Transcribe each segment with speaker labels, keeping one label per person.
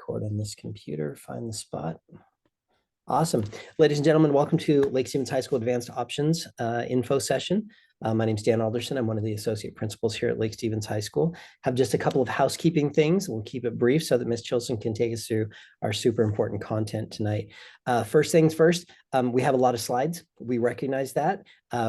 Speaker 1: record on this computer, find the spot. Awesome. Ladies and gentlemen, welcome to Lake Stevens High School Advanced Options info session. My name is Dan Alderson. I'm one of the associate principals here at Lake Stevens High School. Have just a couple of housekeeping things. We'll keep it brief so that Ms. Chilson can take us through our super important content tonight. First things first, we have a lot of slides. We recognize that.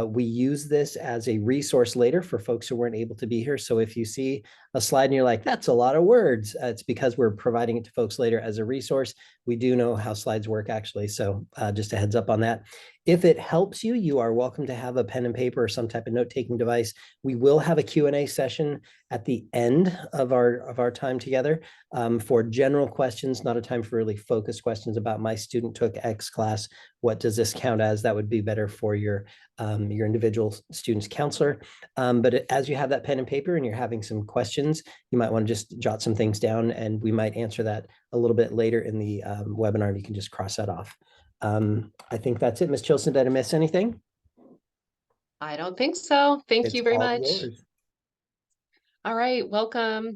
Speaker 1: We use this as a resource later for folks who weren't able to be here. So if you see a slide and you're like, that's a lot of words, it's because we're providing it to folks later as a resource. We do know how slides work actually. So just a heads up on that. If it helps you, you are welcome to have a pen and paper or some type of note-taking device. We will have a Q&A session at the end of our time together for general questions, not a time for really focused questions about my student took X class. What does this count as? That would be better for your individual student's counselor. But as you have that pen and paper and you're having some questions, you might want to just jot some things down and we might answer that a little bit later in the webinar and you can just cross that off. I think that's it. Ms. Chilson, did I miss anything?
Speaker 2: I don't think so. Thank you very much.
Speaker 1: Yours.
Speaker 2: All right, welcome.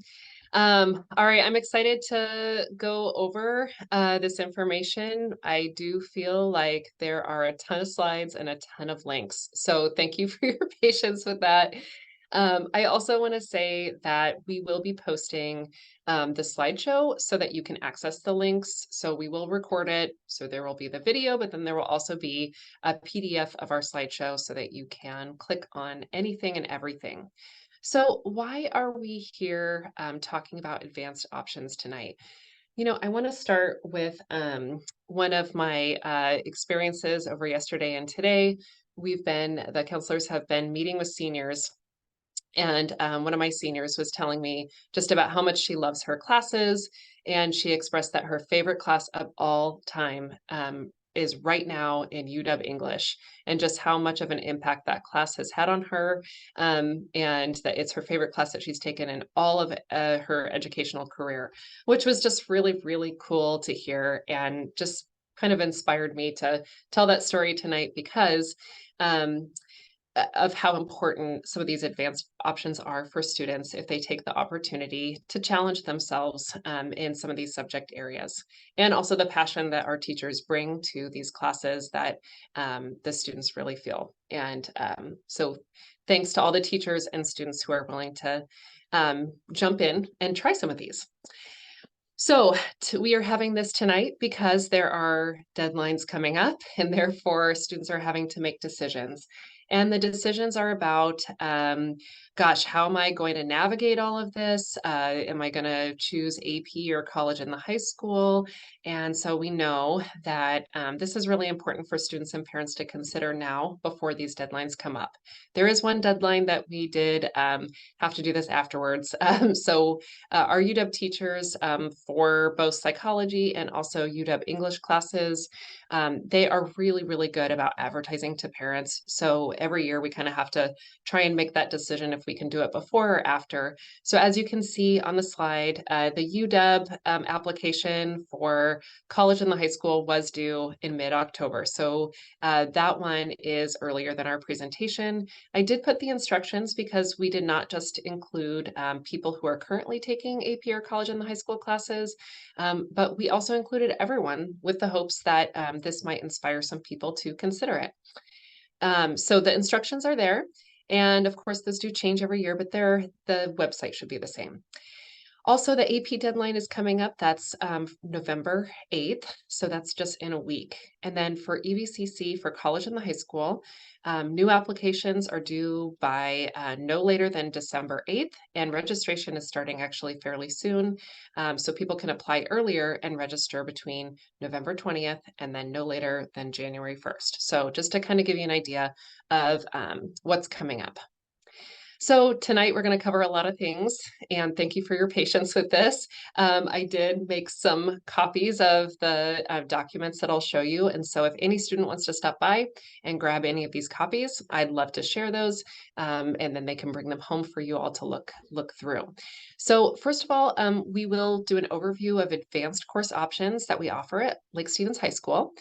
Speaker 2: All right, I'm excited to go over this information. I do feel like there are a ton of slides and a ton of links. So thank you for your patience with that. I also want to say that we will be posting the slideshow so that you can access the links. So we will record it. So there will be the video, but then there will also be a PDF of our slideshow so that you can click on anything and everything. So why are we here talking about advanced options tonight? You know, I want to start with one of my experiences over yesterday and today. The counselors have been meeting with seniors, and one of my seniors was telling me just about how much she loves her classes, and she expressed that her favorite class of all time is right now in UW English, and just how much of an impact that class has had on her, and that it's her favorite class that she's taken in all of her educational career, which was just really, really cool to hear, and just kind of inspired me to tell that story tonight because of how important some of these advanced options are for students if they take the opportunity to challenge themselves in some of these subject areas. And also the passion that our teachers bring to these classes that the students really feel. And so thanks to all the teachers and students who are willing to jump in and try some of these. So we are having this tonight because there are deadlines coming up and therefore students are having to make decisions. And the decisions are about, gosh, how am I going to navigate all of this? Am I going to choose AP or college in the high school? And so we know that this is really important for students and parents to consider now before these deadlines come up. There is one deadline that we did have to do this afterwards. So our UW teachers for both psychology and also UW English classes, they are really, really good about advertising to parents. So every year we kind of have to try and make that decision if we can do it before or after. So as you can see on the slide, the UW application for college and the high school was due in mid-October. So that one is earlier than our presentation. I did put the instructions because we did not just include people who are currently taking AP or college and the high school classes, but we also included everyone with the hopes that this might inspire some people to consider it. So the instructions are there. And of course, those do change every year, but the website should be the same. Also, the AP deadline is coming up. That's November 8th. So that's just in a week. And then for EVCC for college and the high school, new applications are due by no later than December 8th. And registration is starting actually fairly soon. So people can apply earlier and register between November 20th and then no later than January 1st. So just to kind of give you an idea of what's coming up. So tonight we're going to cover a lot of things, and thank you for your patience with this. I did make some copies of the documents that I'll show you, and so if any student wants to stop by and grab any of these copies, I'd love to share those, and then they can bring them home for you all to look through. So first of all, we will do an overview of advanced course options that we offer at Lake Stevens High School.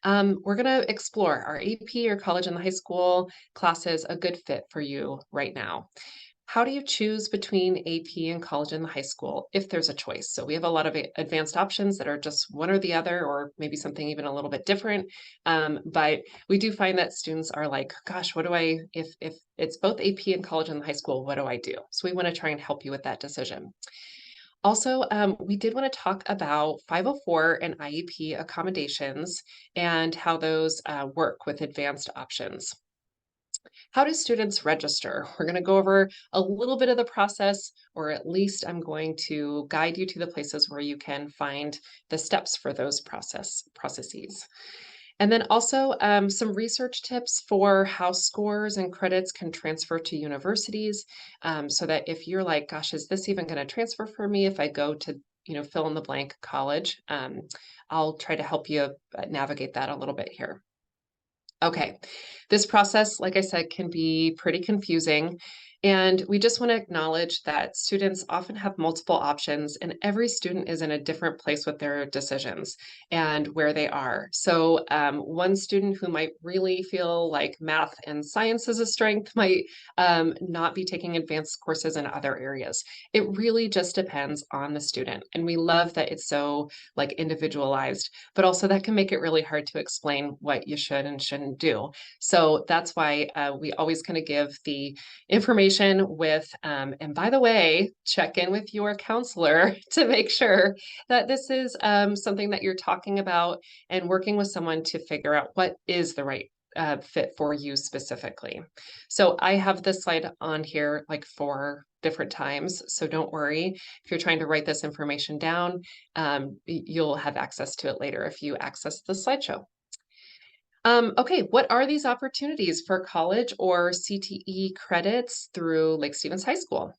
Speaker 2: We're going to explore our AP or college and the high school classes a good fit for you right now. how do you choose between AP and college and the high school if there's a choice? So we have a lot of advanced options that are just one or the other, or maybe something even a little bit different. But we do find that students are like, gosh, what do I, if it's both AP and college and the high school, what do I do? So we want to try and help you with that decision. Also, we did want to talk about 504 and IEP accommodations and how those work with advanced options. How do students register? We're going to go over a little bit of the process, or at least I'm going to guide you to the places where you can find the steps for those processes. And then also some research tips for how scores and credits can transfer to universities, so that if you're like, gosh, is this even going to transfer for me if I go to, fill in the blank college? I'll try to help you navigate that a little bit here. Okay, this process, like I said, can be pretty confusing. And we just want to acknowledge that students often have multiple options, and every student is in a different place with their decisions and where they are. So, one student who might really feel like math and science is a strength might not be taking advanced courses in other areas. It really just depends on the student. And we love that it's so like individualized, but also that can make it really hard to explain what you should and shouldn't do. So that's why we always kind of give the information with, and by the way, check in with your counselor to make sure that this is something that you're talking about and working with someone to figure out what is the right fit for you specifically. So I have this slide on here like 4 different times. So don't worry if you're trying to write this information down, you'll have access to it later if you access the slideshow. Okay, what are these opportunities for college or CTE credits through Lake Stevens High School?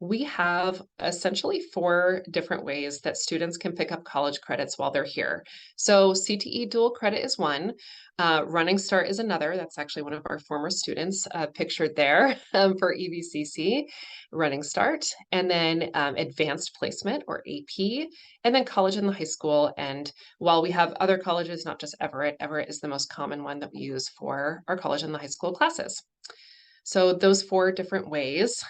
Speaker 2: We have essentially 4 different ways that students can pick up college credits while they're here. So CTE dual credit is one, Running Start is another. That's actually one of our former students pictured there for EVCC, Running Start, and then Advanced Placement or AP, and then college in the high school. And while we have other colleges, not just Everett, Everett is the most common one that we use for our college and the high school classes. So those 4 different ways,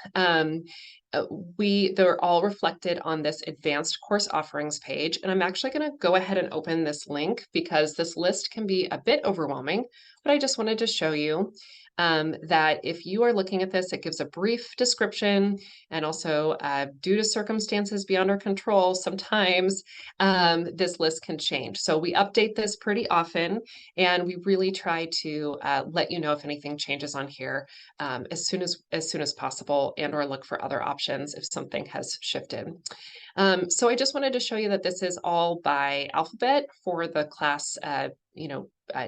Speaker 2: they're all reflected on this advanced course offerings page. And I'm actually going to go ahead and open this link because this list can be a bit overwhelming, but I just wanted to show you that if you are looking at this, it gives a brief description, and also due to circumstances beyond our control, sometimes this list can change. So we update this pretty often, and we really try to let you know if anything changes on here as soon as possible, and or look for other options if something has shifted. So I just wanted to show you that this is all by alphabet for the class,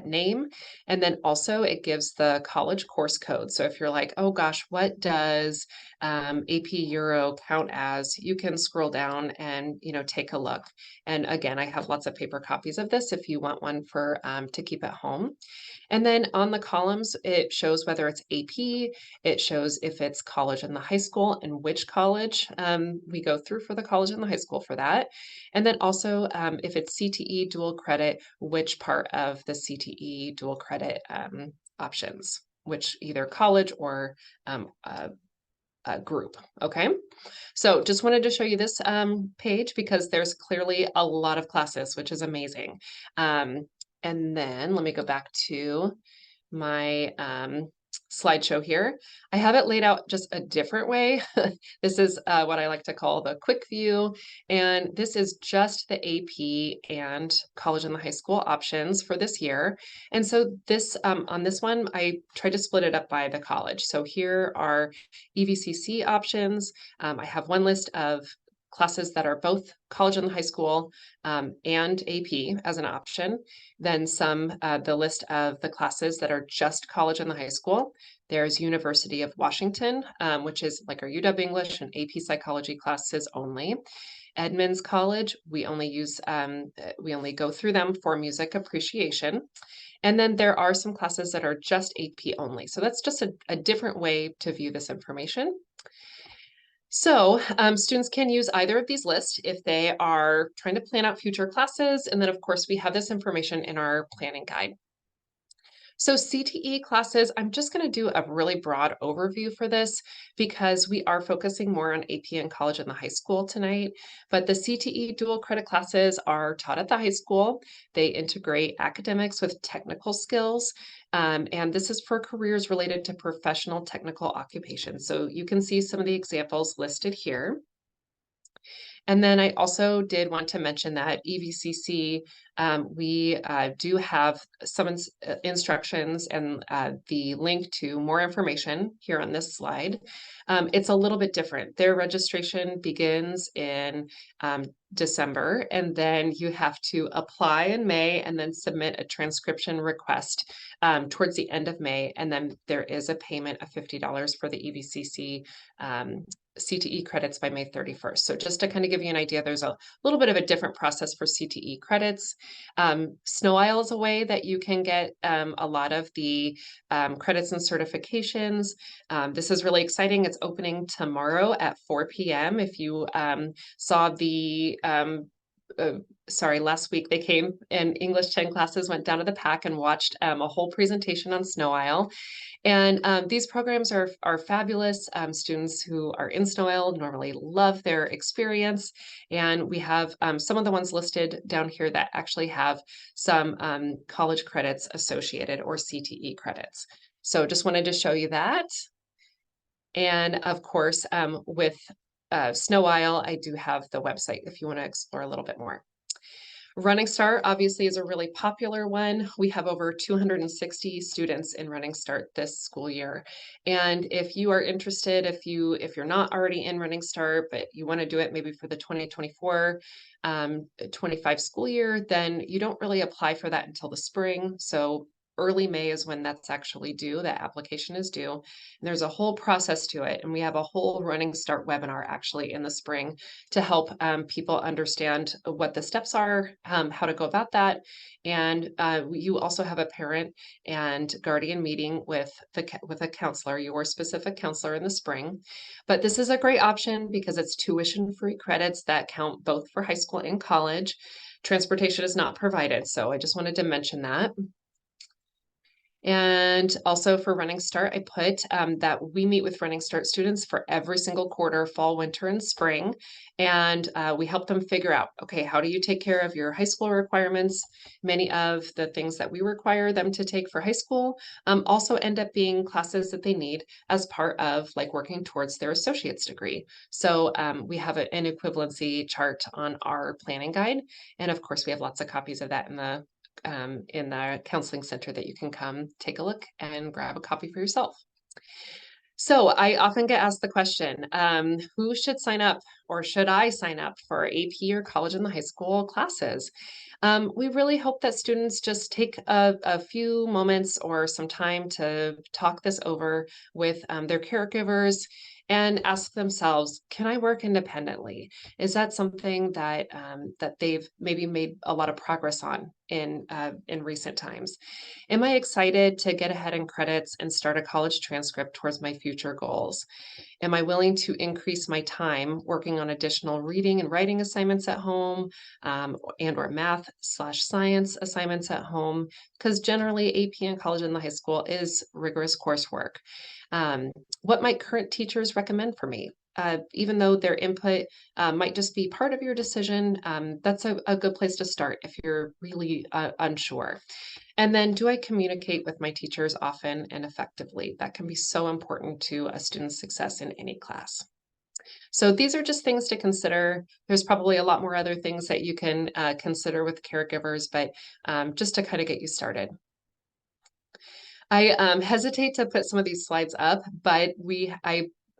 Speaker 2: name. And then also it gives the college course code. So if you're like, oh gosh, what does AP Euro count as? You can scroll down and, take a look. And again, I have lots of paper copies of this if you want one for to keep at home. And then on the columns, it shows whether it's AP, it shows if it's college and the high school and which college we go through for the college and the high school for that. And then also if it's CTE dual credit, which part of the CTE dual credit options, which either college or group, okay? So just wanted to show you this page because there's clearly a lot of classes, which is amazing. And then let me go back to my slideshow here. I have it laid out just a different way. This is what I like to call the quick view. And this is just the AP and college and the high school options for this year. And so this on this one, I tried to split it up by the college. So here are EVCC options. I have one list of classes that are both college and high school and AP as an option. Then the list of the classes that are just college and the high school. There's University of Washington, which is like our UW English and AP Psychology classes only. Edmonds College, we only go through them for music appreciation. And then there are some classes that are just AP only. So that's just a different way to view this information. So students can use either of these lists if they are trying to plan out future classes. And then of course we have this information in our planning guide. So CTE classes, I'm just going to do a really broad overview for this because we are focusing more on AP and college and the high school tonight. But the CTE dual credit classes are taught at the high school. They integrate academics with technical skills. And this is for careers related to professional technical occupations. So you can see some of the examples listed here. And then I also did want to mention that EVCC, we do have some instructions and the link to more information here on this slide. It's a little bit different. Their registration begins in December, and then you have to apply in May and then submit a transcription request towards the end of May. And then there is a payment of $50 for the EVCC CTE credits by May 31st. So just to kind of give you an idea, there's a little bit of a different process for CTE credits. Snow Isle is a way that you can get a lot of the credits and certifications. This is really exciting. It's opening tomorrow at 4 p.m. If you saw the sorry, last week they came and English 10 classes went down to the pack and watched a whole presentation on Snow Isle. And these programs are fabulous. Students who are in Snow Isle normally love their experience. And we have some of the ones listed down here that actually have some college credits associated or CTE credits. So just wanted to show you that. And of course, with Snow Isle, I do have the website if you want to explore a little bit more. Running Start obviously is a really popular one. We have over 260 students in Running Start this school year. And if you are interested, if you're not already in Running Start, but you want to do it maybe for the 2024 25 school year, then you don't really apply for that until the spring. So early May is when that's actually due, that application is due. And there's a whole process to it. And we have a whole Running Start webinar actually in the spring to help people understand what the steps are, how to go about that. And you also have a parent and guardian meeting with a counselor, your specific counselor in the spring. But this is a great option because it's tuition-free credits that count both for high school and college. Transportation is not provided, so I just wanted to mention that. And also for Running Start, I put that we meet with Running Start students for every single quarter, fall, winter, and spring. And we help them figure out, okay, how do you take care of your high school requirements? Many of the things that we require them to take for high school also end up being classes that they need as part of like working towards their associate's degree. So we have an equivalency chart on our planning guide. And of course, we have lots of copies of that in the counseling center that you can come take a look and grab a copy for yourself. So I often get asked the question, who should sign up or should I sign up for AP or college and the high school classes? We really hope that students just take a few moments or some time to talk this over with their caregivers and ask themselves, can I work independently? Is that something that that they've maybe made a lot of progress on in recent times? Am I excited to get ahead in credits and start a college transcript towards my future goals? Am I willing to increase my time working on additional reading and writing assignments at home and or math/science assignments at home? Because generally AP in college and the high school is rigorous coursework. What might current teachers recommend for me? Even though their input might just be part of your decision, that's a good place to start if you're really unsure. And then do I communicate with my teachers often and effectively? That can be so important to a student's success in any class. So these are just things to consider. There's probably a lot more other things that you can consider with caregivers, but just to kind of get you started. I hesitate to put some of these slides up, but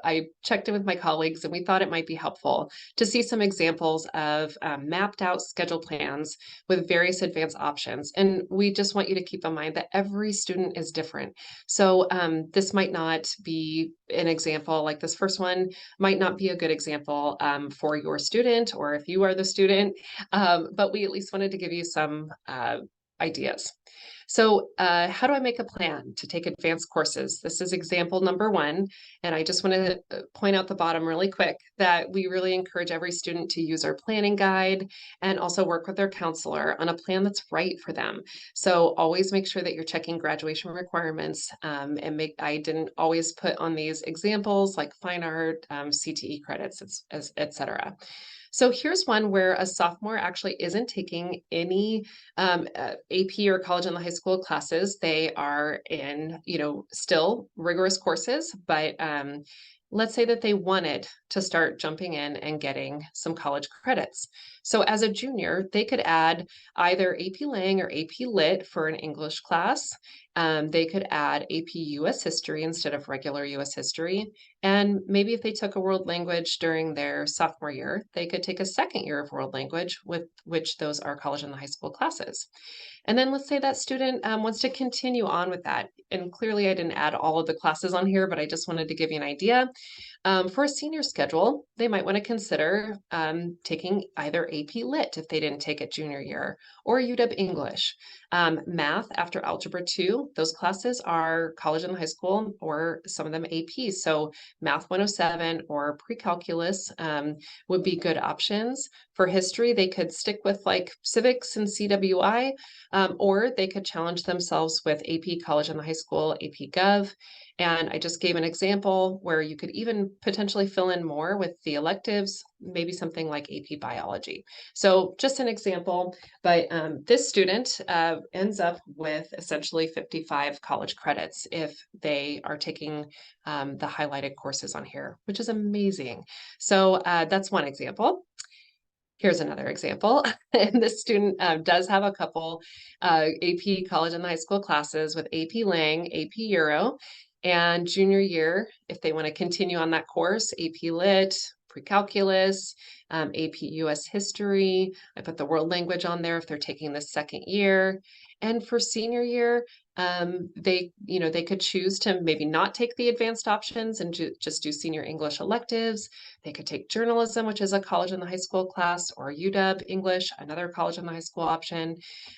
Speaker 2: I checked in with my colleagues and we thought it might be helpful to see some examples of mapped out schedule plans with various advanced options. And we just want you to keep in mind that every student is different. So this might not be an example, like this first one might not be a good example for your student or if you are the student, but we at least wanted to give you some ideas. So how do I make a plan to take advanced courses? This is example number one. And I just want to point out the bottom really quick that we really encourage every student to use our planning guide and also work with their counselor on a plan that's right for them. So always make sure that you're checking graduation requirements I didn't always put on these examples like fine art, CTE credits, et cetera. So here's one where a sophomore actually isn't taking any AP or college and high school classes. They are in, still rigorous courses, but let's say that they wanted to start jumping in and getting some college credits. So as a junior, they could add either AP Lang or AP Lit for an English class. They could add AP US History instead of regular US History. And maybe if they took a world language during their sophomore year, they could take a second year of world language, with which those are college and high school classes. And then let's say that student wants to continue on with that. And clearly I didn't add all of the classes on here, but I just wanted to give you an idea. For a senior schedule, they might want to consider taking either AP Lit if they didn't take it junior year, or UW English. Math after Algebra 2, those classes are college and high school, or some of them AP. So Math 107 or pre-calculus would be good options. For history, they could stick with like civics and CWI, or they could challenge themselves with AP College and High School, AP Gov. And I just gave an example where you could even potentially fill in more with the electives, maybe something like AP Biology. So just an example, but this student ends up with essentially 55 college credits if they are taking the highlighted courses on here, which is amazing. So that's one example. Here's another example. And this student does have a couple AP college and high school classes with AP Lang, AP Euro, and junior year, if they want to continue on that course, AP Lit, pre-calculus, AP US History. I put the world language on there if they're taking the second year. And for senior year, they could choose to maybe not take the advanced options and just do senior English electives. They could take journalism, which is a college and high school class, or UW English, another college and high school option.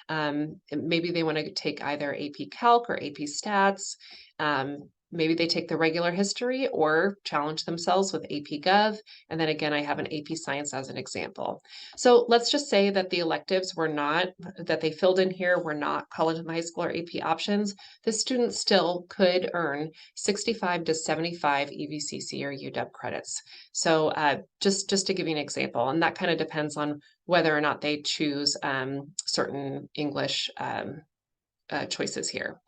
Speaker 2: Maybe they want to take either AP Calc or AP Stats. Maybe they take the regular history or challenge themselves with AP Gov. And then again, I have an AP Science as an example. So let's just say that the electives that they filled in here were not college and high school or AP options. The student still could earn 65 to 75 EVCC or UW credits. So just to give you an example, and that kind of depends on whether or not they choose certain English choices here.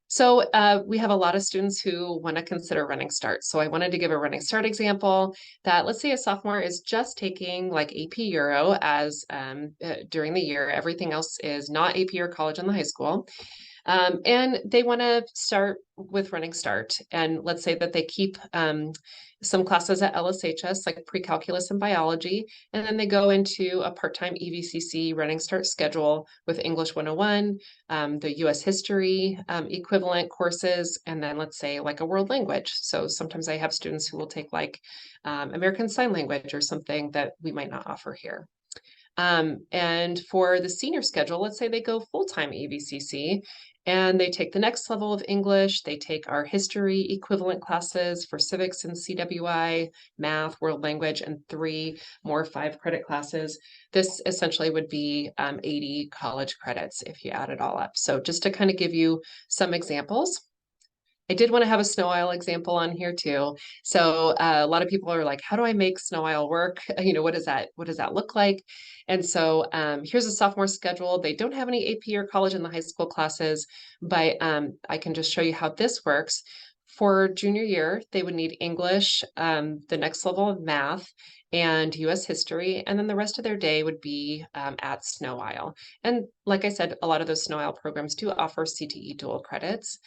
Speaker 2: So we have a lot of students who want to consider running start. So I wanted to give a running start example that, let's say a sophomore is just taking like AP Euro as during the year. Everything else is not AP or college in the high school. And they want to start with running start. And let's say that they keep some classes at LSHS, like pre-calculus and biology, and then they go into a part-time EVCC running start schedule with English 101, the US history equivalent courses, and then let's say like a world language. So sometimes I have students who will take like American Sign Language or something that we might not offer here. And for the senior schedule, let's say they go full-time EVCC and they take the next level of English, they take our history equivalent classes for civics and CWI, math, world language, and 3 more 5-credit classes. This essentially would be 80 college credits if you add it all up. So just to kind of give you some examples. I did want to have a snow aisle example on here too. So a lot of people are like, how do I make snow aisle work? What does that look like? And so here's a sophomore schedule. They don't have any AP or college in the high school classes, but I can just show you how this works. For junior year, they would need English, the next level of math, and US history, and then the rest of their day would be at Snow Isle. And like I said, a lot of those Snow Isle programs do offer CTE dual credits.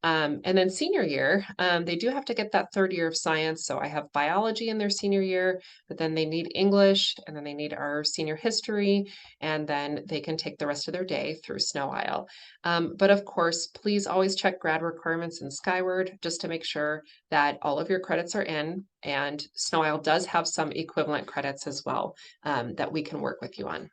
Speaker 2: And then senior year, they do have to get that 3rd year of science. So I have biology in their senior year, but then they need English, and then they need our senior history, and then they can take the rest of their day through Snow Isle. But of course, please always check grad requirements in Skyward just to make sure that all of your credits are in, and Snow Isle does have some equivalent credits as well that we can work with you on.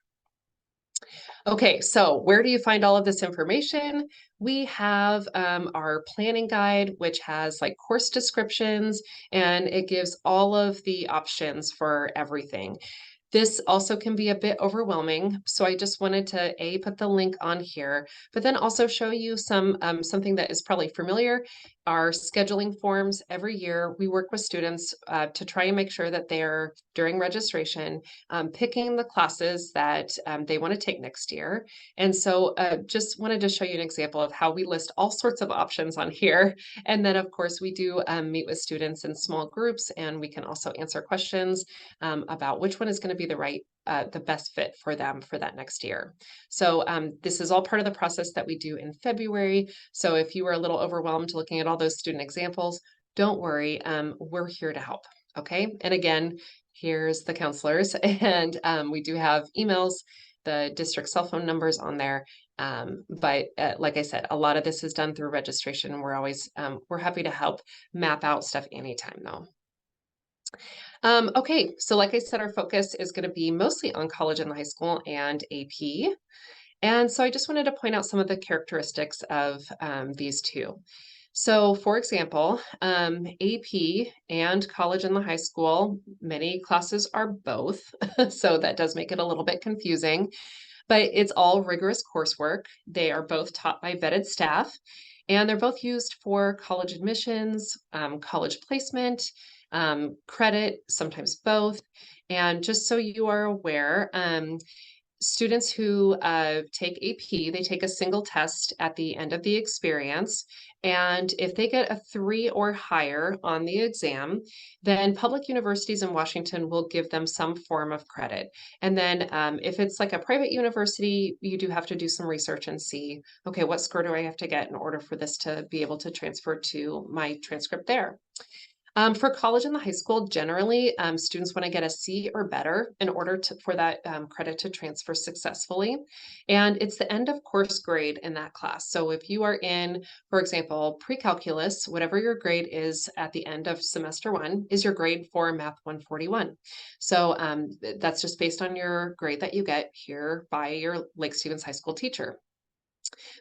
Speaker 2: Okay, so where do you find all of this information? We have our planning guide, which has like course descriptions, and it gives all of the options for everything. This also can be a bit overwhelming, so I just wanted to put the link on here, but then also show you something that is probably familiar. Our scheduling forms every year, we work with students to try and make sure that they're during registration picking the classes that they want to take next year. And so just wanted to show you an example of how we list all sorts of options on here. And then of course we do meet with students in small groups, and we can also answer questions about which one is going to be the best fit for them for that next year. So this is all part of the process that we do in February. So if you were a little overwhelmed looking at all those student examples, don't worry, we're here to help. Okay. And again, here's the counselors, and we do have emails, the district cell phone numbers on there. But like I said, a lot of this is done through registration. We're happy to help map out stuff anytime though. Okay, so like I said, our focus is going to be mostly on college and high school and AP. And so I just wanted to point out some of the characteristics of these two. So for example, AP and college and the high school, many classes are both. So that does make it a little bit confusing, but it's all rigorous coursework. They are both taught by vetted staff, and they're both used for college admissions, college placement, credit, sometimes both. And just so you are aware, students who take AP, they take a single test at the end of the experience. And if they get a 3 or higher on the exam, then public universities in Washington will give them some form of credit. And then if it's like a private university, you do have to do some research and see, okay, what score do I have to get in order for this to be able to transfer to my transcript there? For college and the high school, generally, students want to get a C or better in order for that credit to transfer successfully. And it's the end of course grade in that class. So if you are in, for example, pre-calculus, whatever your grade is at the end of semester 1 is your grade for Math 141. So that's just based on your grade that you get here by your Lake Stevens High School teacher.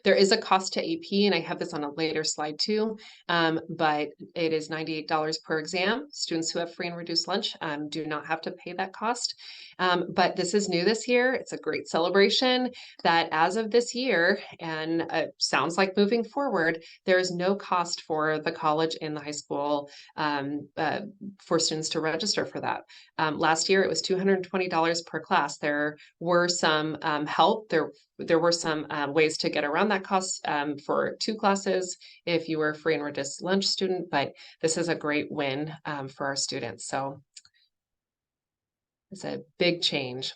Speaker 2: There is a cost to AP, and I have this on a later slide too, but it is $98 per exam. Students who have free and reduced lunch do not have to pay that cost. But this is new this year. It's a great celebration that as of this year, and sounds like moving forward, there is no cost for the college and the high school for students to register for that. Last year, it was $220 per class. There were some help. There were some ways to get around that cost for 2 classes if you were a free and reduced lunch student, but this is a great win for our students. So it's a big change.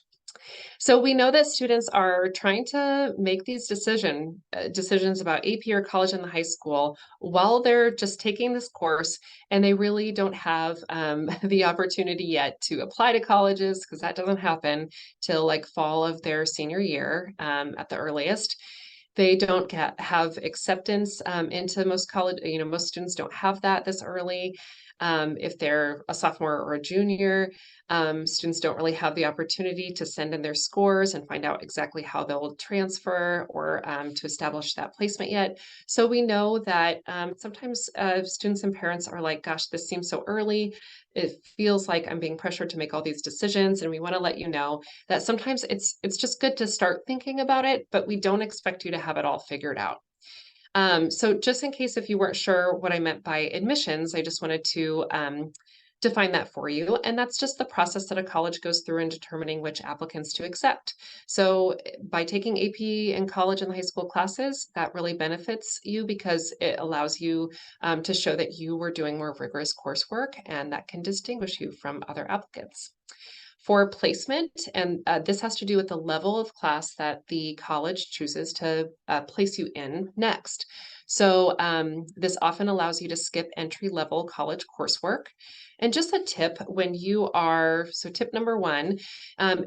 Speaker 2: So we know that students are trying to make these decisions about AP or college and the high school while they're just taking this course, and they really don't have the opportunity yet to apply to colleges, because that doesn't happen till like fall of their senior year at the earliest. They don't have acceptance into most college, most students don't have that this early. If they're a sophomore or a junior, students don't really have the opportunity to send in their scores and find out exactly how they'll transfer or to establish that placement yet. So we know that sometimes students and parents are like, gosh, this seems so early. It feels like I'm being pressured to make all these decisions. And we want to let you know that sometimes it's just good to start thinking about it, but we don't expect you to have it all figured out. So just in case if you weren't sure what I meant by admissions, I just wanted to define that for you. And that's just the process that a college goes through in determining which applicants to accept. So by taking AP in college and high school classes, that really benefits you because it allows you to show that you were doing more rigorous coursework, and that can distinguish you from other applicants. For placement, and this has to do with the level of class that the college chooses to place you in next. So this often allows you to skip entry-level college coursework. And just a tip when you are, so tip number 1,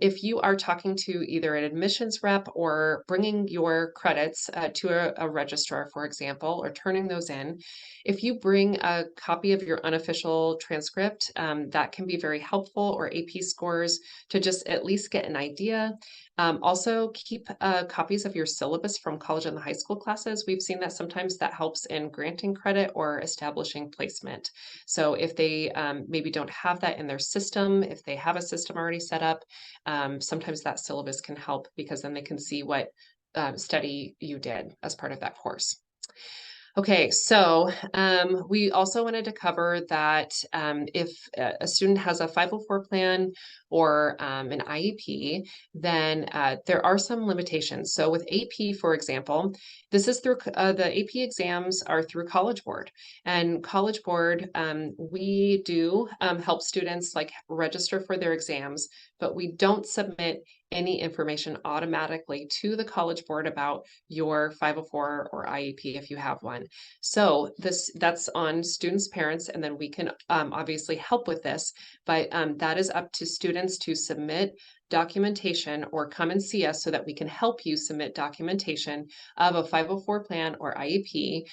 Speaker 2: if you are talking to either an admissions rep or bringing your credits to a registrar, for example, or turning those in, if you bring a copy of your unofficial transcript, that can be very helpful, or AP scores, to just at least get an idea. Also, keep copies of your syllabus from college and the high school classes. We've seen that sometimes that helps in granting credit or establishing placement. So if they maybe don't have that in their system, if they have a system already set up, sometimes that syllabus can help because then they can see what study you did as part of that course. Okay, so we also wanted to cover that if a student has a 504 plan or an IEP, then there are some limitations. So with AP, for example, this is through the AP exams are through College Board. And College Board, we do help students like register for their exams, but we don't submit any information automatically to the College Board about your 504 or IEP if you have one. So that's on students' parents, and then we can obviously help with this, but that is up to students to submit documentation or come and see us so that we can help you submit documentation of a 504 plan or IEP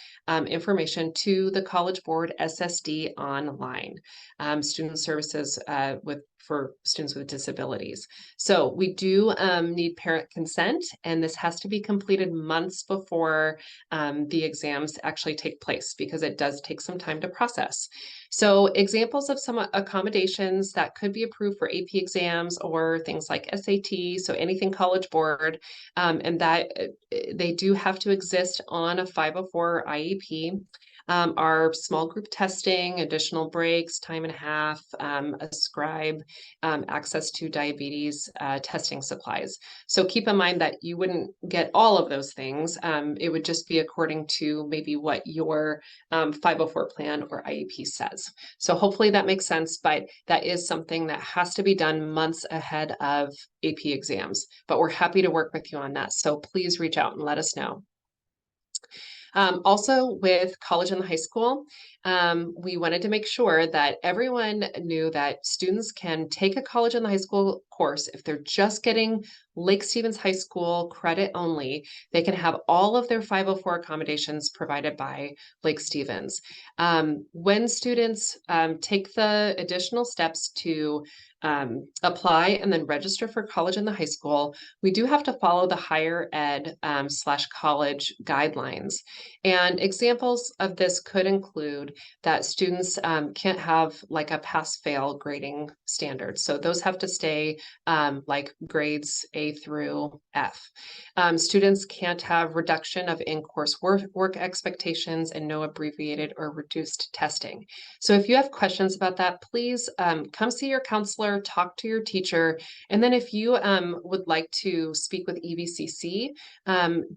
Speaker 2: information to the College Board SSD online, student services for students with disabilities. So we do need parent consent, and this has to be completed months before the exams actually take place because it does take some time to process. So examples of some accommodations that could be approved for AP exams or things like SAT, so anything College Board, and that they do have to exist on a 504 IEP. Are small group testing, additional breaks, time and a half, a scribe, access to diabetes testing supplies. So keep in mind that you wouldn't get all of those things. It would just be according to maybe what your 504 plan or IEP says. So hopefully that makes sense, but that is something that has to be done months ahead of AP exams. But we're happy to work with you on that. So please reach out and let us know. Also with college and the high school, we wanted to make sure that everyone knew that students can take a college and the high school course if they're just getting Lake Stevens High School credit only. They can have all of their 504 accommodations provided by Lake Stevens. When students take the additional steps to apply and then register for college and the high school, we do have to follow the higher ed / college guidelines. And examples of this could include that students can't have like a pass-fail grading standard. So those have to stay like grades A through F. Students can't have reduction of in-course work expectations and no abbreviated or reduced testing. So if you have questions about that, please come see your counselor, talk to your teacher, and then if you would like to speak with EVCC,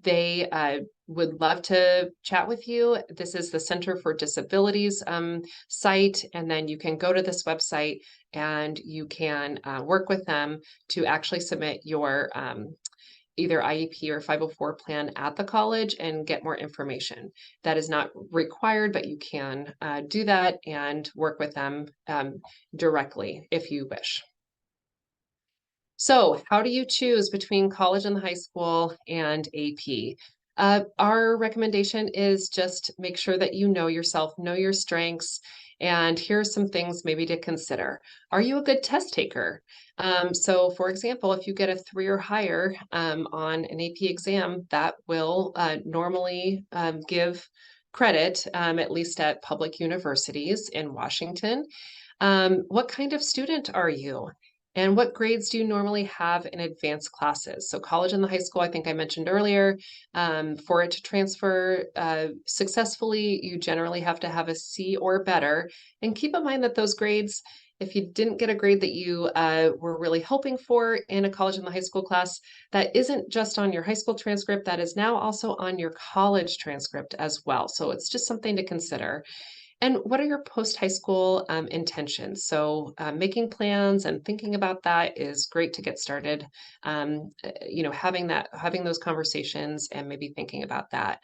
Speaker 2: they would love to chat with you. This is the Center for Disabilities site, and then you can go to this website and you can work with them to actually submit your either IEP or 504 plan at the college and get more information. That is not required, but you can do that and work with them directly if you wish. So how do you choose between college and the high school and AP? Our recommendation is just make sure that you know yourself, know your strengths, and here are some things maybe to consider. Are you a good test taker? So for example, if you get a 3 or higher on an AP exam, that will normally give credit, at least at public universities in Washington. What kind of student are you? And what grades do you normally have in advanced classes? So college and the high school, I think I mentioned earlier, for it to transfer successfully, you generally have to have a C or better. And keep in mind that those grades, if you didn't get a grade that you were really hoping for in a college and the high school class, that isn't just on your high school transcript, that is now also on your college transcript as well. So it's just something to consider. And what are your post-high school intentions? So making plans and thinking about that is great to get started. Having those conversations and maybe thinking about that.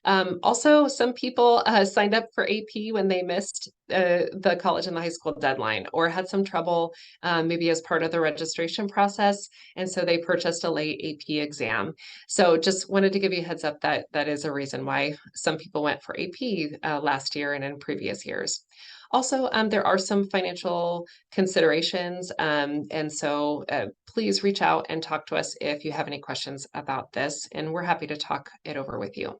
Speaker 2: Also, some people signed up for AP when they missed the college and the high school deadline or had some trouble maybe as part of the registration process. And so they purchased a late AP exam. So just wanted to give you a heads up that that is a reason why some people went for AP last year and in previous years. Also, there are some financial considerations, and so please reach out and talk to us if you have any questions about this, and we're happy to talk it over with you.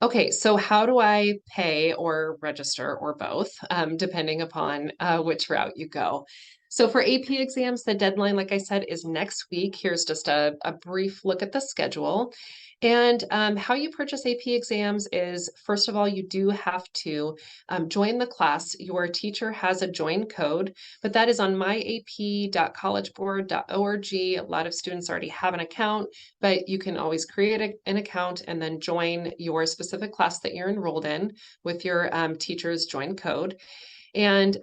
Speaker 2: Okay, so how do I pay or register or both, depending upon which route you go? So for AP exams, the deadline, like I said, is next week. Here's just a brief look at the schedule. And how you purchase AP exams is, first of all, you do have to join the class. Your teacher has a join code, but that is on myap.collegeboard.org. A lot of students already have an account, but you can always create an account and then join your specific class that you're enrolled in with your teacher's join code. And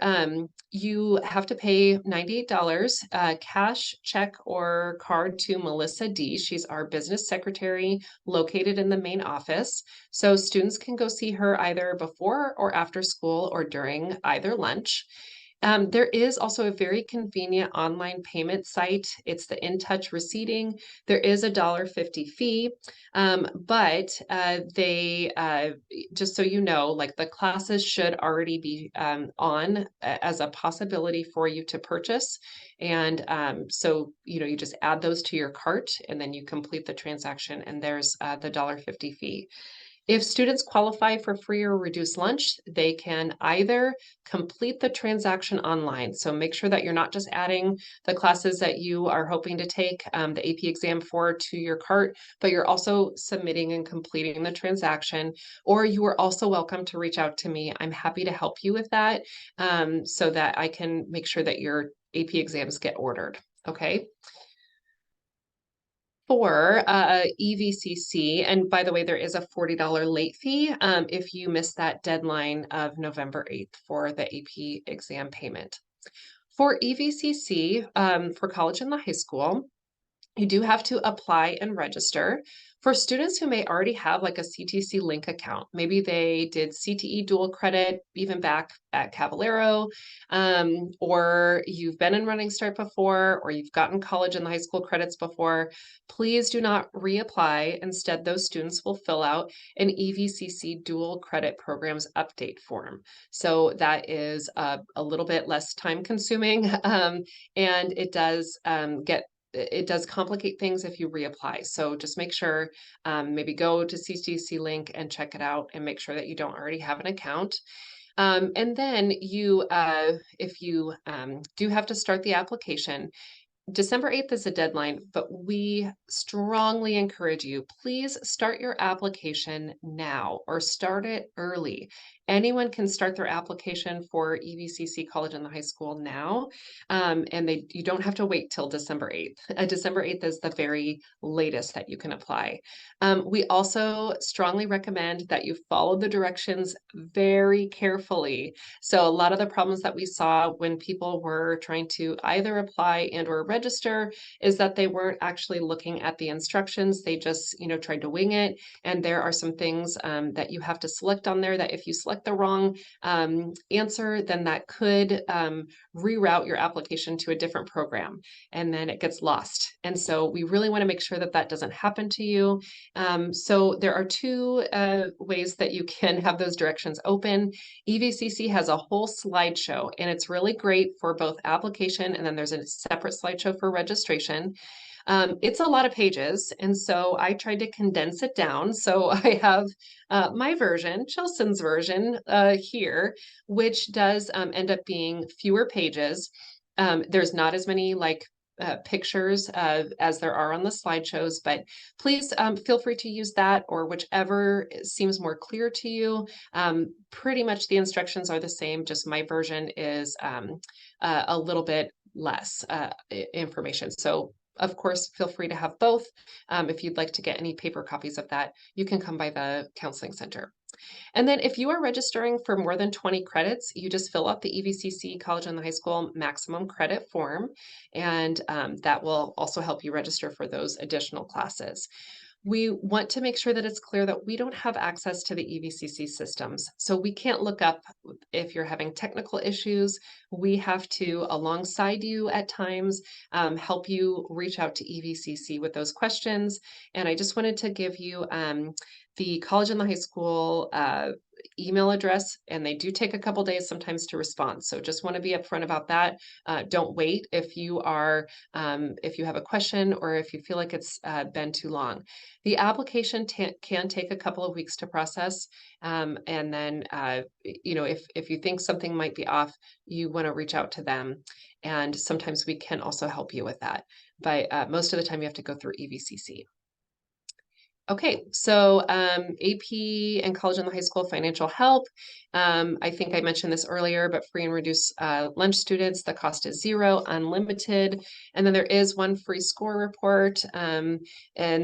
Speaker 2: you have to pay $98 cash, check, or card to Melissa D. She's our business secretary located in the main office. So students can go see her either before or after school or during either lunch. There is also a very convenient online payment site. It's the In Touch Receipting. There is a $1.50 fee, but they just so you know, like the classes should already be on as a possibility for you to purchase. And so you just add those to your cart and then you complete the transaction, and there's the $1.50 fee. If students qualify for free or reduced lunch, they can either complete the transaction online. So make sure that you're not just adding the classes that you are hoping to take the AP exam for to your cart, but you're also submitting and completing the transaction. Or you are also welcome to reach out to me. I'm happy to help you with that so that I can make sure that your AP exams get ordered. Okay. For EVCC, and by the way, there is a $40 late fee if you miss that deadline of November 8th for the AP exam payment. For EVCC, for college and the high school, you do have to apply and register. For students who may already have like a CTC Link account, maybe they did CTE dual credit even back at Caballero, or you've been in Running Start before, or you've gotten college and high school credits before, please do not reapply. Instead, those students will fill out an EVCC dual credit programs update form. So that is a little bit less time consuming, and it does it does complicate things if you reapply. So just make sure, maybe go to CTC Link and check it out and make sure that you don't already have an account. And then if you do have to start the application, December 8th is the deadline, but we strongly encourage you, please start your application now or start it early. Anyone can start their application for EVCC College and the High School now, and you don't have to wait till December 8th. December 8th is the very latest that you can apply. We also strongly recommend that you follow the directions very carefully. So a lot of the problems that we saw when people were trying to either apply and or register is that they weren't actually looking at the instructions. They just, tried to wing it. And there are some things that you have to select on there that if you select the wrong answer, then that could reroute your application to a different program, and then it gets lost. And so we really want to make sure that that doesn't happen to you. So there are two ways that you can have those directions open. EVCC has a whole slideshow, and it's really great for both application, and then there's a separate slideshow for registration. It's a lot of pages, and so I tried to condense it down. So I have my version, Chilson's version here, which does end up being fewer pages. There's not as many pictures as there are on the slideshows, but please feel free to use that or whichever seems more clear to you. Pretty much the instructions are the same, just my version is a little bit less information. So of course, feel free to have both. If you'd like to get any paper copies of that, you can come by the counseling center. And then if you are registering for more than 20 credits, you just fill out the EVCC College and the High School maximum credit form, and that will also help you register for those additional classes. We want to make sure that it's clear that we don't have access to the EVCC systems. So we can't look up if you're having technical issues. We have to, alongside you at times, help you reach out to EVCC with those questions. And I just wanted to give you the college and the high school email address, and they do take a couple days sometimes to respond. So just want to be upfront about that. Don't wait if you are if you have a question or if you feel like it's been too long. The application can take a couple of weeks to process, and then if you think something might be off, you want to reach out to them, and sometimes we can also help you with that. But most of the time, you have to go through EVCC. Okay, so AP and college and high school financial help. I think I mentioned this earlier, but free and reduced lunch students, the cost is $0, unlimited. And then there is one free score report, and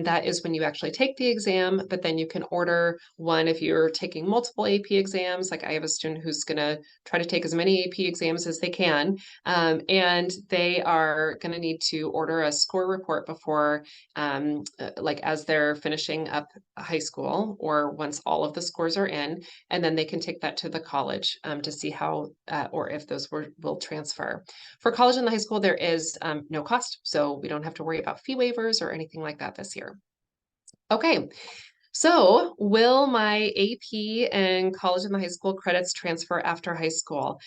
Speaker 2: that is when you actually take the exam, but then you can order one if you're taking multiple AP exams. Like I have a student who's gonna try to take as many AP exams as they can, and they are gonna need to order a score report before like as they're finishing up high school or once all of the scores are in, and then they can take that to the college to see how or if those will transfer. For college and the high school, there is no cost, so we don't have to worry about fee waivers or anything like that this year. Okay, so will my AP and college and the high school credits transfer after high school?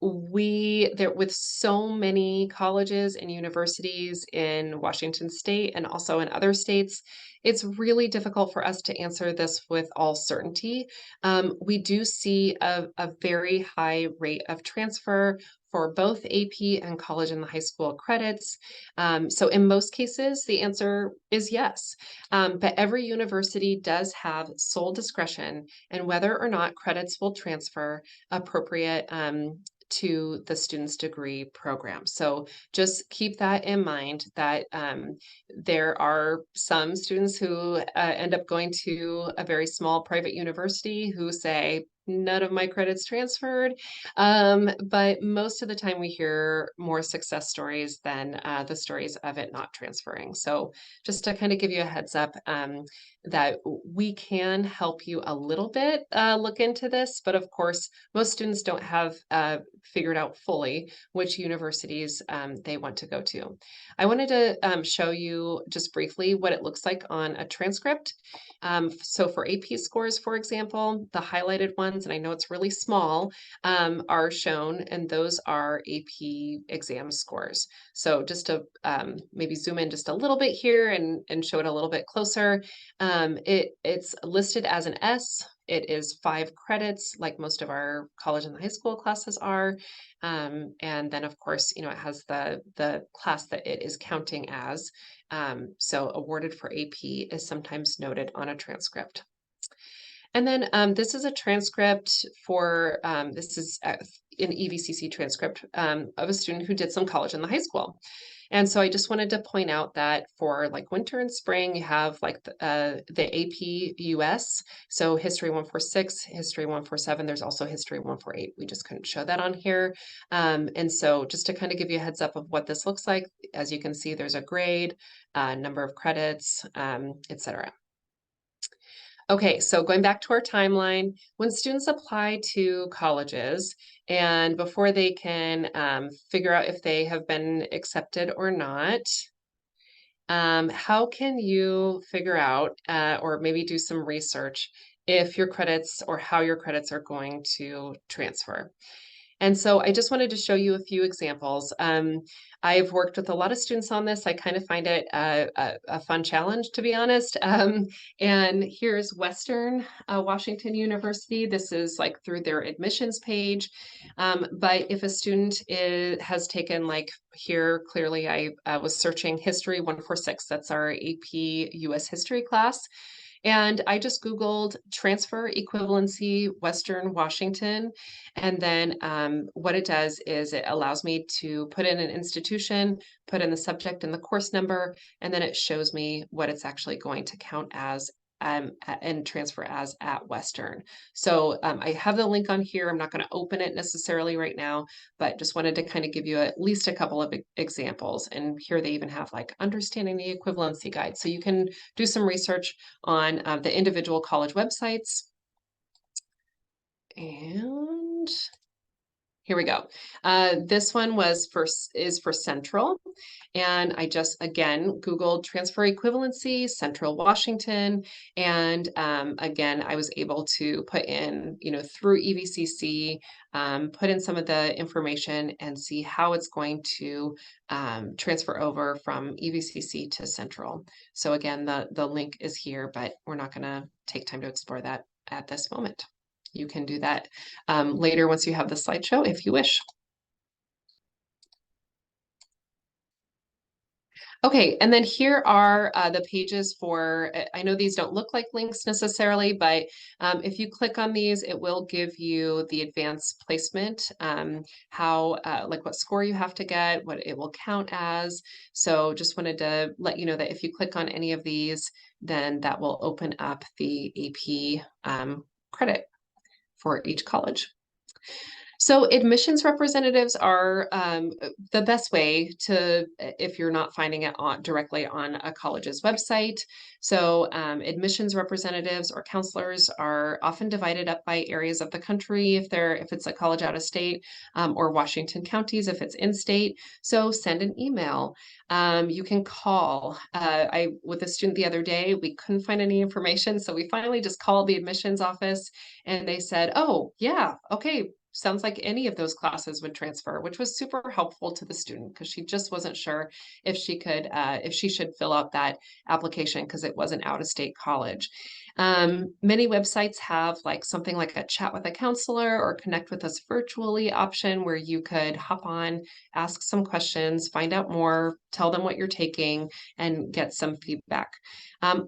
Speaker 2: With so many colleges and universities in Washington state and also in other states, it's really difficult for us to answer this with all certainty. We do see a very high rate of transfer for both AP and college and the high school credits. So in most cases, the answer is yes. But every university does have sole discretion in whether or not credits will transfer appropriate to the student's degree program. So just keep that in mind that there are some students who end up going to a very small private university who say, none of my credits transferred. But most of the time we hear more success stories than the stories of it not transferring. So just to kind of give you a heads up, that we can help you a little bit look into this, but of course, most students don't have figured out fully which universities they want to go to. I wanted to show you just briefly what it looks like on a transcript. So for AP scores, for example, the highlighted ones, and I know it's really small, are shown, and those are AP exam scores. So just to maybe zoom in just a little bit here and show it a little bit closer. It's listed as an S. It is 5 credits, like most of our college and high school classes are. And then, of course, it has the class that it is counting as. So awarded for AP is sometimes noted on a transcript. And then this is a transcript for, this is an EVCC transcript of a student who did some college in the high school. And so I just wanted to point out that for like winter and spring, you have like the AP US. So History 146, History 147, there's also History 148. We just couldn't show that on here. And so just to kind of give you a heads up of what this looks like, as you can see, there's a grade, number of credits, etc. Okay, so going back to our timeline, when students apply to colleges and before they can figure out if they have been accepted or not, how can you figure out or maybe do some research if your credits or how your credits are going to transfer? And so I just wanted to show you a few examples. I've worked with a lot of students on this. I kind of find it a fun challenge, to be honest. And here's Western Washington University. This is like through their admissions page. But if a student has taken, like here, clearly I was searching History 146. That's our AP US History class. And I just Googled transfer equivalency Western Washington. And then what it does is it allows me to put in an institution, put in the subject and the course number, and then it shows me what it's actually going to count as and transfer as at Western. So I have the link on here. I'm not going to open it necessarily right now, but just wanted to kind of give you at least a couple of examples. And here they even have like understanding the equivalency guide. So you can do some research on the individual college websites. And Here we go. This one is for Central. And I just, again, Googled transfer equivalency, Central Washington. And again, I was able to put in, through EVCC, put in some of the information and see how it's going to transfer over from EVCC to Central. So again, the link is here, but we're not going to take time to explore that at this moment. You can do that later once you have the slideshow if you wish. Okay, and then here are the pages for, I know these don't look like links necessarily, but if you click on these, it will give you the advanced placement, how, like what score you have to get, what it will count as. So just wanted to let you know that if you click on any of these, then that will open up the AP credit for each college. So admissions representatives are the best way to, if you're not finding it directly on a college's website. So admissions representatives or counselors are often divided up by areas of the country if it's a college out of state, or Washington counties if it's in state. So send an email. You can call. With a student the other day, we couldn't find any information, so we finally just called the admissions office, and they said, "Oh, yeah, okay. Sounds like any of those classes would transfer," which was super helpful to the student because she just wasn't sure if she should fill out that application because it was an out-of-state college. Many websites have like something like a chat with a counselor or connect with us virtually option where you could hop on, ask some questions, find out more, tell them what you're taking, and get some feedback.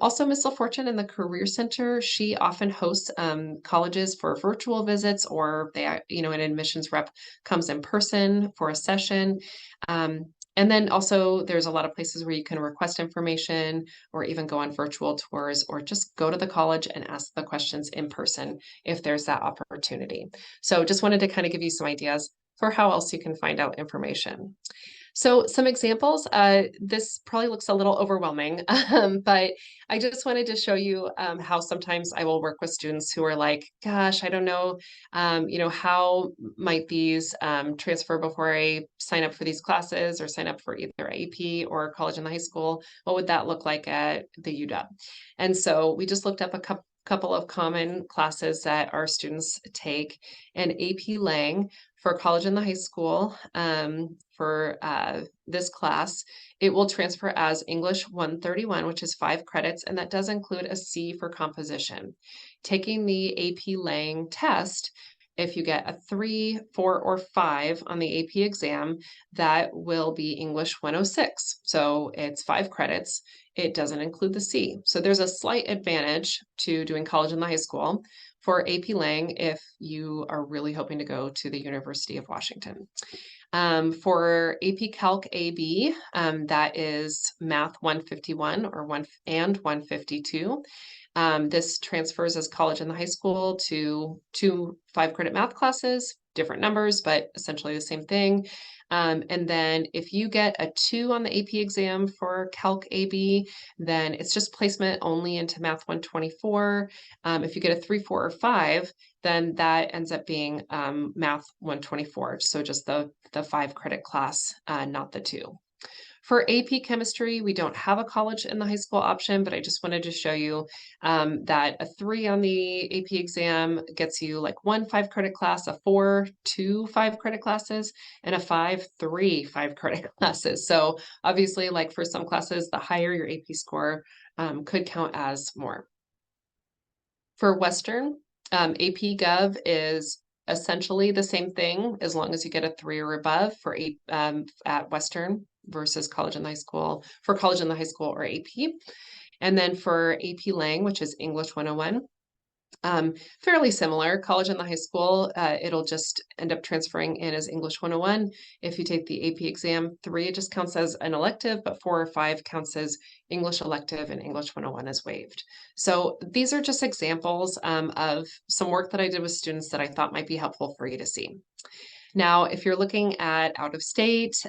Speaker 2: Also, Miss LaFortune in the Career Center, she often hosts colleges for virtual visits, or an admissions rep comes in person for a session. And then also there's a lot of places where you can request information or even go on virtual tours or just go to the college and ask the questions in person if there's that opportunity. So just wanted to kind of give you some ideas for how else you can find out information. So some examples, this probably looks a little overwhelming, but I just wanted to show you how sometimes I will work with students who are like, gosh, I don't know, how might these transfer before I sign up for these classes or sign up for either AP or college in the high school? What would that look like at the UW? And so we just looked up a couple of common classes that our students take, and AP Lang for college and the high school. For this class, it will transfer as English 131, which is 5 credits, and that does include a C for composition. Taking the AP Lang test, if you get a 3, 4, or 5 on the AP exam, that will be English 106. So it's 5 credits. It doesn't include the C. So there's a slight advantage to doing college in the high school for AP Lang if you are really hoping to go to the University of Washington. For AP Calc AB, that is Math 151 and 152. This transfers as college in the high school to 2 5-credit math classes, different numbers, but essentially the same thing. And then if you get a 2 on the AP exam for Calc AB, then it's just placement only into Math 124. If you get a 3, 4, or 5, then that ends up being Math 124. So just the 5-credit class, not the 2. For AP Chemistry, we don't have a college in the high school option, but I just wanted to show you that a 3 on the AP exam gets you like 1 5-credit class, a 4 2 5-credit classes, and a 5 3 5-credit classes. So obviously, like for some classes, the higher your AP score could count as more. For Western, AP Gov is essentially the same thing as long as you get a 3 or above for at Western versus college and high school, for college and the high school or AP. And then for AP Lang, which is English 101, fairly similar. College and the high school, it'll just end up transferring in as English 101. If you take the AP exam, 3 just counts as an elective, but 4 or 5 counts as English elective, and English 101 is waived. So these are just examples of some work that I did with students that I thought might be helpful for you to see. Now, if you're looking at out of state,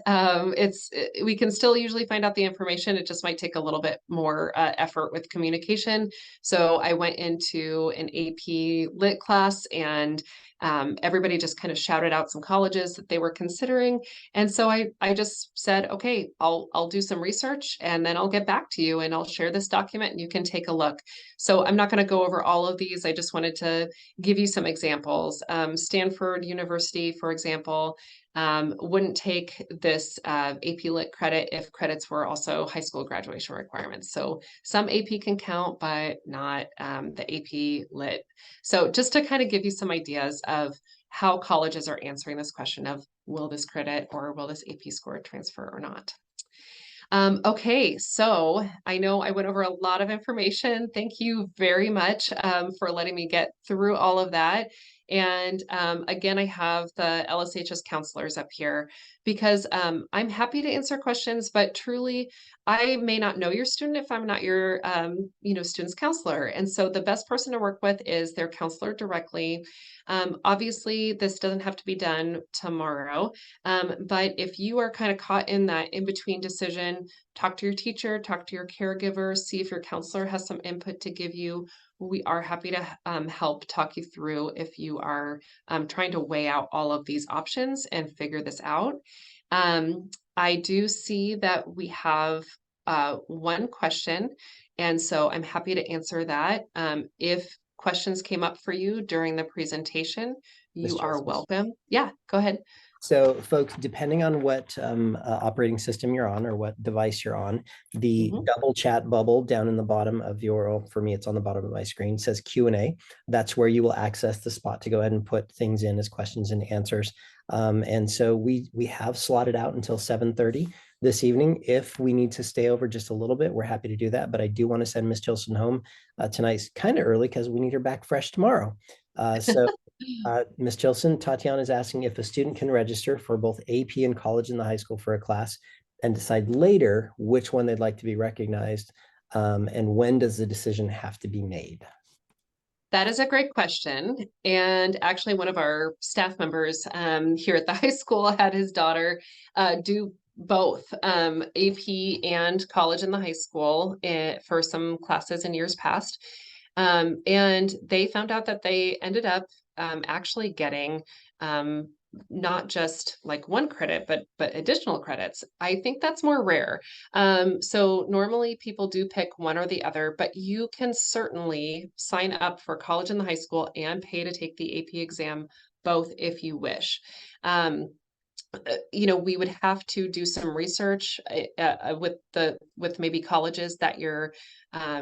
Speaker 2: we can still usually find out the information. It just might take a little bit more effort with communication. So I went into an AP Lit class, and everybody just kind of shouted out some colleges that they were considering. And so I just said, okay, I'll do some research and then I'll get back to you and I'll share this document and you can take a look. So I'm not going to go over all of these. I just wanted to give you some examples. Stanford University, for example, wouldn't take this AP Lit credit if credits were also high school graduation requirements. So some AP can count, but not the AP Lit. So just to kind of give you some ideas of how colleges are answering this question of will this credit or will this AP score transfer or not? Okay, so I know I went over a lot of information. Thank you very much for letting me get through all of that. And again, I have the LSHS counselors up here because I'm happy to answer questions, but truly, I may not know your student if I'm not your, student's counselor. And so the best person to work with is their counselor directly. Obviously, this doesn't have to be done tomorrow, but if you are kind of caught in that in-between decision, talk to your teacher, talk to your caregiver, see if your counselor has some input to give you. We are happy to help talk you through if you are trying to weigh out all of these options and figure this out. I do see that we have one question, and so I'm happy to answer that. If questions came up for you during the presentation,
Speaker 1: Ms.
Speaker 2: you are
Speaker 1: Joseph.
Speaker 2: welcome. Yeah, go ahead.
Speaker 1: So folks, depending on what operating system you're on or what device you're on, the
Speaker 2: Mhm.
Speaker 1: double chat bubble down in the bottom of your, well, for me, it's on the bottom of my screen, says Q&A. That's where you will access the spot to go ahead and put things in as questions and answers. And so we have slotted out until 7:30 this evening. If we need to stay over just a little bit, we're happy to do that. But I do want to send Ms. Tilson home tonight kind of early because we need her back fresh tomorrow. So Ms. Chilson, Tatiana is asking if a student can register for both AP and college in the high school for a class and decide later which one they'd like to be recognized, and when does the decision have to be made?
Speaker 2: That is a great question. And actually, one of our staff members here at the high school had his daughter do both AP and college in the high school for some classes in years past. And they found out that they ended up actually getting not just like one credit, but additional credits. I think that's more rare. So normally people do pick one or the other, but you can certainly sign up for college and the high school and pay to take the AP exam both if you wish. We would have to do some research with maybe colleges that your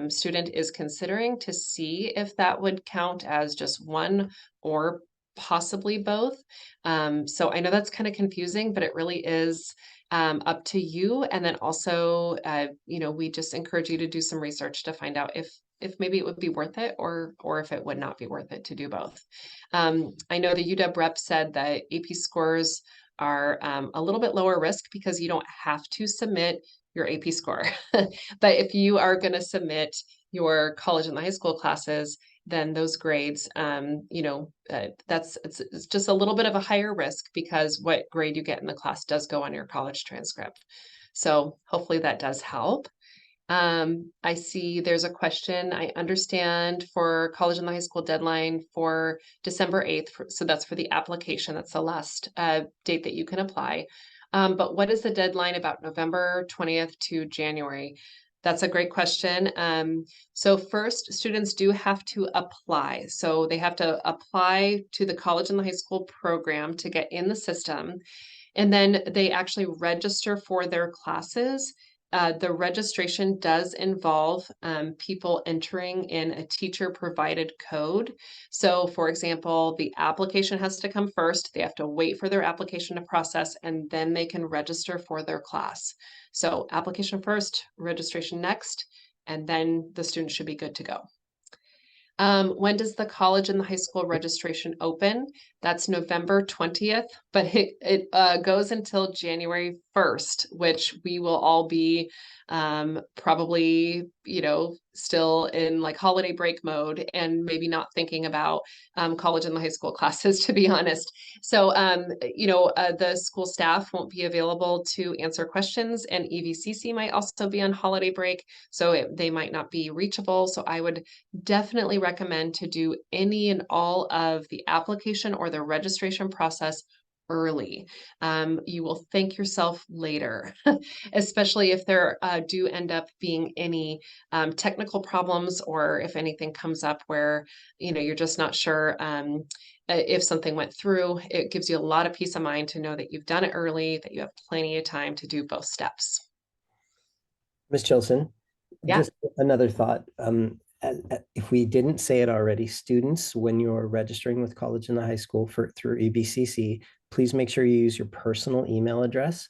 Speaker 2: student is considering to see if that would count as just one or possibly both. So I know that's kind of confusing, but it really is up to you. And then also, we just encourage you to do some research to find out if maybe it would be worth it or if it would not be worth it to do both. I know the UW rep said that AP scores are a little bit lower risk because you don't have to submit your AP score. But if you are going to submit your college and high school classes, then those grades, it's just a little bit of a higher risk because what grade you get in the class does go on your college transcript. So hopefully that does help. I see there's a question. I understand for college and the high school deadline for December 8th. So that's for the application. That's the last date that you can apply. But what is the deadline about November 20th to January? That's a great question. So first, students do have to apply. So they have to apply to the college and the high school program to get in the system. And then they actually register for their classes. The registration does involve people entering in a teacher provided code. So for example, the application has to come first. They have to wait for their application to process and then they can register for their class. So application first, registration next, and then the student should be good to go. When does the college and the high school registration open? That's November 20th, but it goes until January 1st, which we will all be probably, still in like holiday break mode and maybe not thinking about college and high school classes, to be honest. So, the school staff won't be available to answer questions, and EVCC might also be on holiday break, so they might not be reachable. So I would definitely recommend to do any and all of the application or the registration process early. You will thank yourself later, especially if there do end up being any technical problems, or if anything comes up where you're just not sure if something went through. It gives you a lot of peace of mind to know that you've done it early, that you have plenty of time to do both steps.
Speaker 1: Ms. Chilson,
Speaker 2: Yeah.
Speaker 1: just another thought. If we didn't say it already, students, when you're registering with college and the high school through EBCC, please make sure you use your personal email address,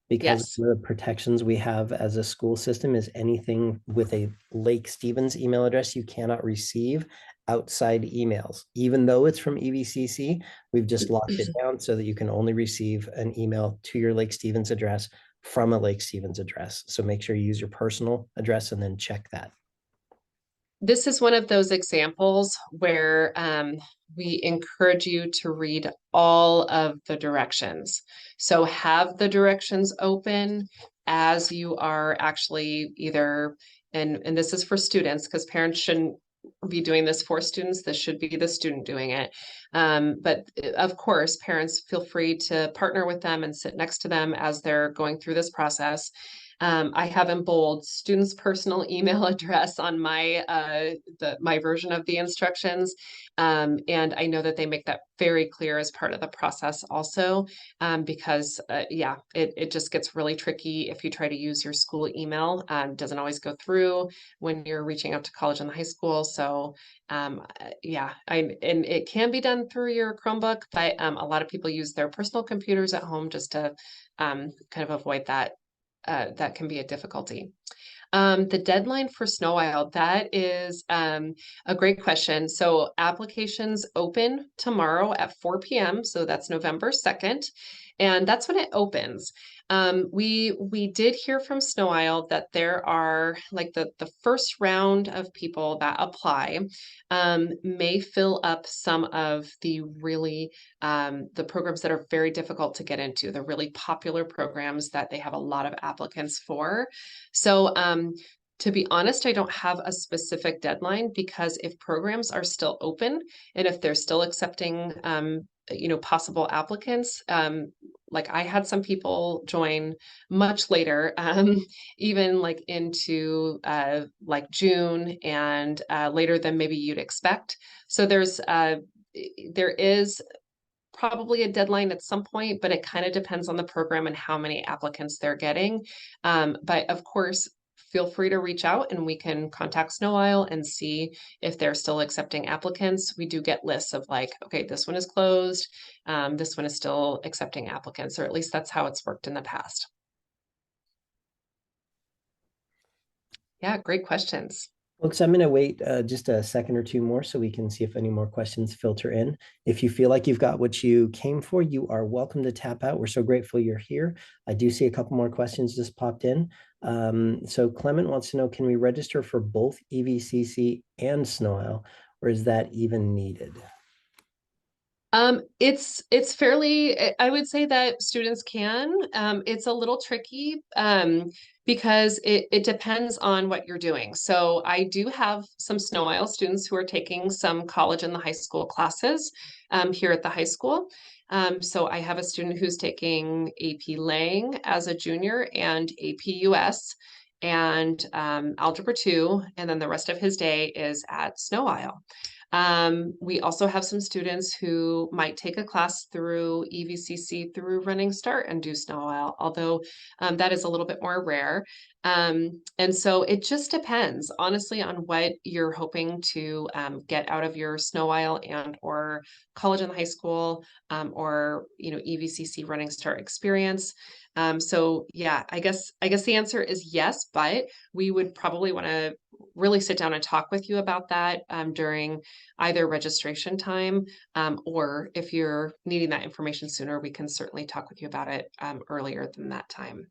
Speaker 1: because
Speaker 2: Yes.
Speaker 1: the protections we have as a school system is anything with a Lake Stevens email address you cannot receive outside emails. Even though it's from EBCC, we've just locked it down so that you can only receive an email to your Lake Stevens address from a Lake Stevens address. So make sure you use your personal address and then check that.
Speaker 2: This is one of those examples where we encourage you to read all of the directions. So have the directions open as you are actually either, and this is for students, because parents shouldn't be doing this for students. This should be the student doing it. But of course, parents feel free to partner with them and sit next to them as they're going through this process. I have in bold student's personal email address on my version of the instructions, and I know that they make that very clear as part of the process also, because it just gets really tricky if you try to use your school email. Doesn't always go through when you're reaching out to college and high school. So and it can be done through your Chromebook, but a lot of people use their personal computers at home just to kind of avoid that. That can be a difficulty. The deadline for Snow Isle, that is a great question. So applications open tomorrow at 4 p.m. So that's November 2nd. And that's when it opens. We did hear from Snow Isle that there are like the first round of people that apply may fill up some of the really the programs that are very difficult to get into, the really popular programs that they have a lot of applicants for. So to be honest, I don't have a specific deadline, because if programs are still open and if they're still accepting, possible applicants, like I had some people join much later, even like into like June and later than maybe you'd expect. So there is probably a deadline at some point, but it kind of depends on the program and how many applicants they're getting. But of course, feel free to reach out and we can contact Snow Isle and see if they're still accepting applicants. We do get lists of like, okay, this one is closed. This one is still accepting applicants, or at least that's how it's worked in the past. Yeah, great questions.
Speaker 1: Folks, I'm going to wait just a second or two more so we can see if any more questions filter in. If you feel like you've got what you came for, you are welcome to tap out. We're so grateful you're here. I do see a couple more questions just popped in. So Clement wants to know, can we register for both EVCC and Snow Isle, or is that even needed?
Speaker 2: It's fairly, I would say that students can. It's a little tricky because it depends on what you're doing. So I do have some Snow Isle students who are taking some college and the high school classes here at the high school. So I have a student who's taking AP Lang as a junior and AP US and Algebra 2, and then the rest of his day is at Snow Isle. We also have some students who might take a class through EVCC through Running Start and do Snow Isle, although that is a little bit more rare. And so it just depends, honestly, on what you're hoping to get out of your Snow Isle and or college and high school or EVCC Running Start experience. So yeah, I guess the answer is yes, but we would probably want to really sit down and talk with you about that during either registration time, or if you're needing that information sooner, we can certainly talk with you about it earlier than that time.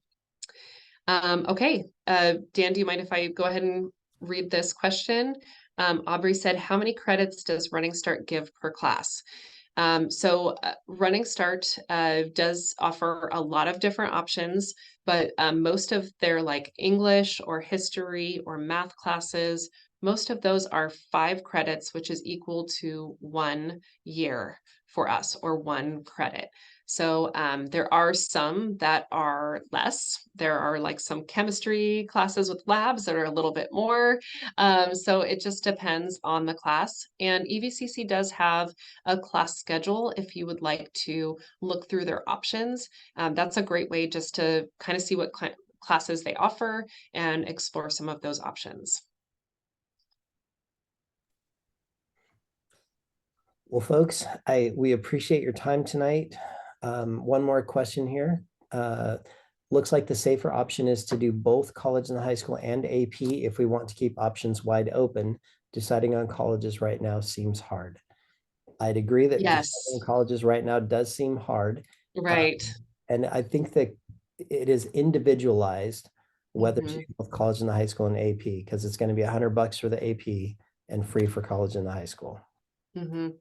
Speaker 2: Okay, Dan, do you mind if I go ahead and read this question? Aubrey said, how many credits does Running Start give per class? Running Start does offer a lot of different options, but most of their like English or history or math classes, most of those are 5 credits, which is equal to 1 year for us, or 1 credit. So there are some that are less. There are like some chemistry classes with labs that are a little bit more. So it just depends on the class. And EVCC does have a class schedule if you would like to look through their options. That's a great way just to kind of see what classes they offer and explore some of those options.
Speaker 1: Well, folks, we appreciate your time tonight. One more question here. Looks like the safer option is to do both college and high school and AP if we want to keep options wide open. Deciding on colleges right now seems hard. I'd agree that deciding
Speaker 2: Yes,
Speaker 1: on colleges right now does seem hard.
Speaker 2: right.
Speaker 1: And I think that it is individualized whether to
Speaker 2: Mhm,
Speaker 1: do both college and the high school and AP, because it's going to be $100 for the AP and free for college and the high school.
Speaker 2: mhm.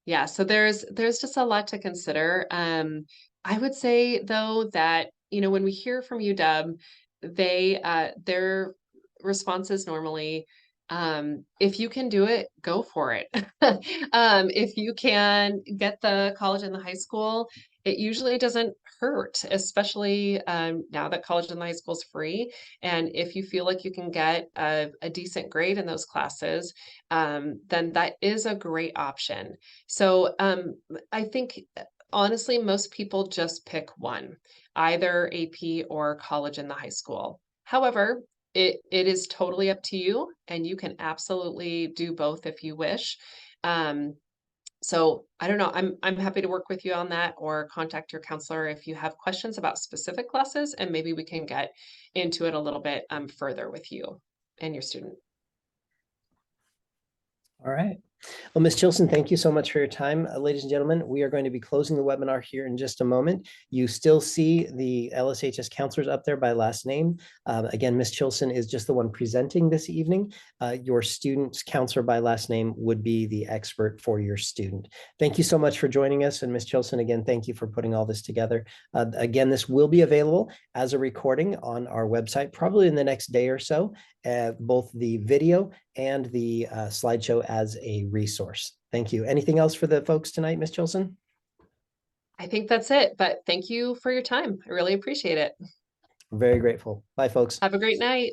Speaker 2: Yeah, so there's just a lot to consider. I would say though that, you know, when we hear from UW, their response is normally, if you can do it, go for it. If you can get the college and the high school, it usually doesn't hurt, especially now that college and the high school is free. And if you feel like you can get a decent grade in those classes, then that is a great option. So I think honestly, most people just pick one, either AP or college in the high school. However, it is totally up to you, and you can absolutely do both if you wish. Um, so I don't know. I'm happy to work with you on that, or contact your counselor if you have questions about specific classes, and maybe we can get into it a little bit further with you and your student.
Speaker 1: All right. Well, Ms. Chilson, thank you so much for your time. Ladies and gentlemen, we are going to be closing the webinar here in just a moment. You still see the LSHS counselors up there by last name. Again, Ms. Chilson is just the one presenting this evening. Your student's counselor by last name would be the expert for your student. Thank you so much for joining us. And Ms. Chilson, again, thank you for putting all this together. Again, this will be available as a recording on our website, probably in the next day or so, both the video and the slideshow as a resource. Thank you. Anything else for the folks tonight, Ms. Chilson?
Speaker 2: I think that's it, but thank you for your time. I really appreciate it.
Speaker 1: Very grateful. Bye, folks.
Speaker 2: Have a great night.